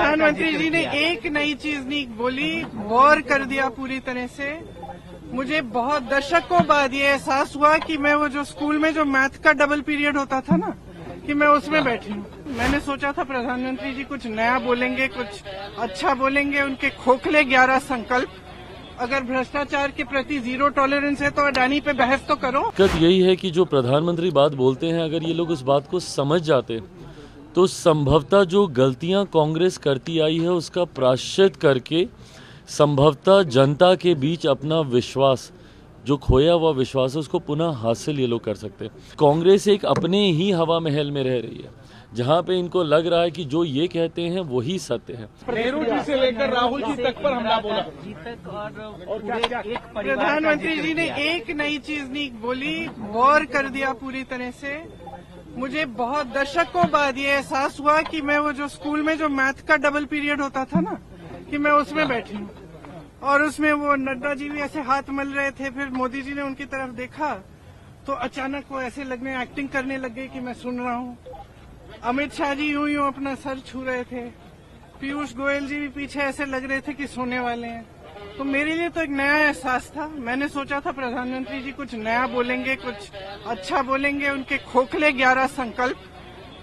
प्रधानमंत्री जी ने एक नई चीज नहीं बोली, वॉर कर दिया पूरी तरह से। मुझे बहुत दशकों बाद ये एहसास हुआ कि मैं वो जो स्कूल में जो मैथ का डबल पीरियड होता था ना, कि मैं उसमें बैठी हूँ। मैंने सोचा था प्रधानमंत्री जी कुछ नया बोलेंगे, कुछ अच्छा बोलेंगे। उनके खोखले 11 संकल्प, अगर भ्रष्टाचार के प्रति जीरो टॉलरेंस है तो अडानी पे बहस तो करो। दिक्कत यही है कि जो प्रधानमंत्री बात बोलते हैं, अगर ये लोग उस बात को समझ जाते तो संभवतः जो गलतियां कांग्रेस करती आई है उसका प्रायश्चित करके संभवतः जनता के बीच अपना विश्वास, जो खोया हुआ विश्वास है, उसको पुनः हासिल ये लोग कर सकते हैं। कांग्रेस एक अपने ही हवा महल में रह रही है, जहां पे इनको लग रहा है कि जो ये कहते हैं वही सत्य है। नेहरू जी से लेकर राहुल जी तक पर हमला बोला। प्रधानमंत्री जी ने एक नई चीज नहीं बोली, वॉर कर दिया पूरी तरह से। मुझे बहुत दशकों बाद ये एहसास हुआ कि मैं वो जो स्कूल में जो मैथ का डबल पीरियड होता था ना, कि मैं उसमें बैठी हूँ। और उसमें वो नड्डा जी भी ऐसे हाथ मल रहे थे, फिर मोदी जी ने उनकी तरफ देखा तो अचानक वो ऐसे लगने, एक्टिंग करने लग गए कि मैं सुन रहा हूँ। अमित शाह जी यूं यूं अपना सर छू रहे थे, पीयूष गोयल जी भी पीछे ऐसे लग रहे थे कि सोने वाले हैं। तो मेरे लिए तो एक नया एहसास था। मैंने सोचा था प्रधानमंत्री जी कुछ नया बोलेंगे, कुछ अच्छा बोलेंगे। उनके खोखले 11 संकल्प,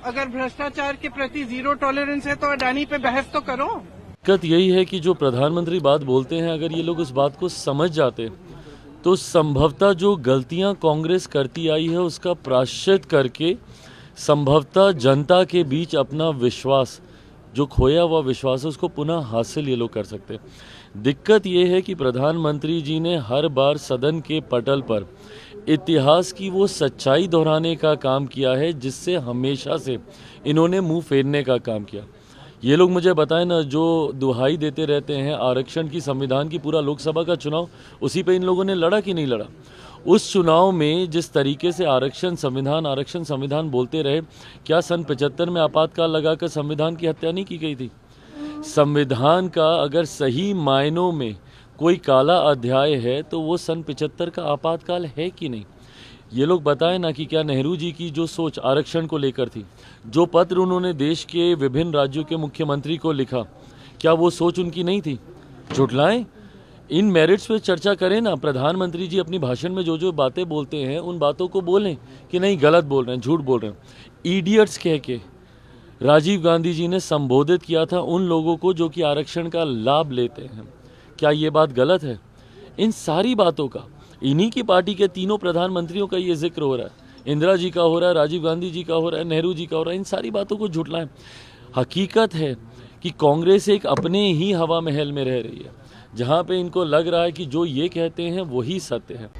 अगर भ्रष्टाचार के प्रति जीरो टॉलरेंस है तो अडानी पे बहस तो करो। दिक्कत यही है कि जो प्रधानमंत्री बात बोलते हैं, अगर ये लोग उस बात को समझ जाते तो संभवतः जो गलतियां कांग्रेस करती आई है उसका प्रायश्चित करके संभवतः जनता के बीच अपना विश्वास, जो खोया हुआ विश्वास है, उसको पुनः हासिल ये लोग कर सकते हैं। दिक्कत ये है कि प्रधानमंत्री जी ने हर बार सदन के पटल पर इतिहास की वो सच्चाई दोहराने का काम किया है जिससे हमेशा से इन्होंने मुंह फेरने का काम किया। ये लोग मुझे बताएं ना, जो दुहाई देते रहते हैं आरक्षण की, संविधान की, पूरा लोकसभा का चुनाव उसी पे इन लोगों ने लड़ा कि नहीं लड़ा। उस चुनाव में जिस तरीके से आरक्षण संविधान बोलते रहे, क्या सन 75 में आपातकाल लगाकर संविधान की हत्या नहीं की गई थी? संविधान का अगर सही मायनों में कोई काला अध्याय है तो वो सन 75 का आपातकाल है कि नहीं? ये लोग बताएं ना कि क्या नेहरू जी की जो सोच आरक्षण को लेकर थी, जो पत्र उन्होंने देश के विभिन्न राज्यों के मुख्यमंत्री को लिखा, क्या वो सोच उनकी नहीं थी? झुठलाएं, इन मेरिट्स पे चर्चा करें ना। प्रधानमंत्री जी अपनी भाषण में जो जो बातें बोलते हैं उन बातों को बोलें कि नहीं गलत बोल रहे हैं, झूठ बोल रहे हैं। इडियट्स कह के राजीव गांधी जी ने संबोधित किया था उन लोगों को जो कि आरक्षण का लाभ लेते हैं। क्या ये बात गलत है? इन सारी बातों का इन्हीं की पार्टी के तीनों प्रधानमंत्रियों का ये जिक्र हो रहा है। इंदिरा जी का हो रहा है, राजीव गांधी जी का हो रहा है, नेहरू जी का हो रहा है। इन सारी बातों को झुठलाएं। हकीकत है कि कांग्रेस एक अपने ही हवा महल में रह रही है, जहां पे इनको लग रहा है कि जो ये कहते हैं वही सत्य है।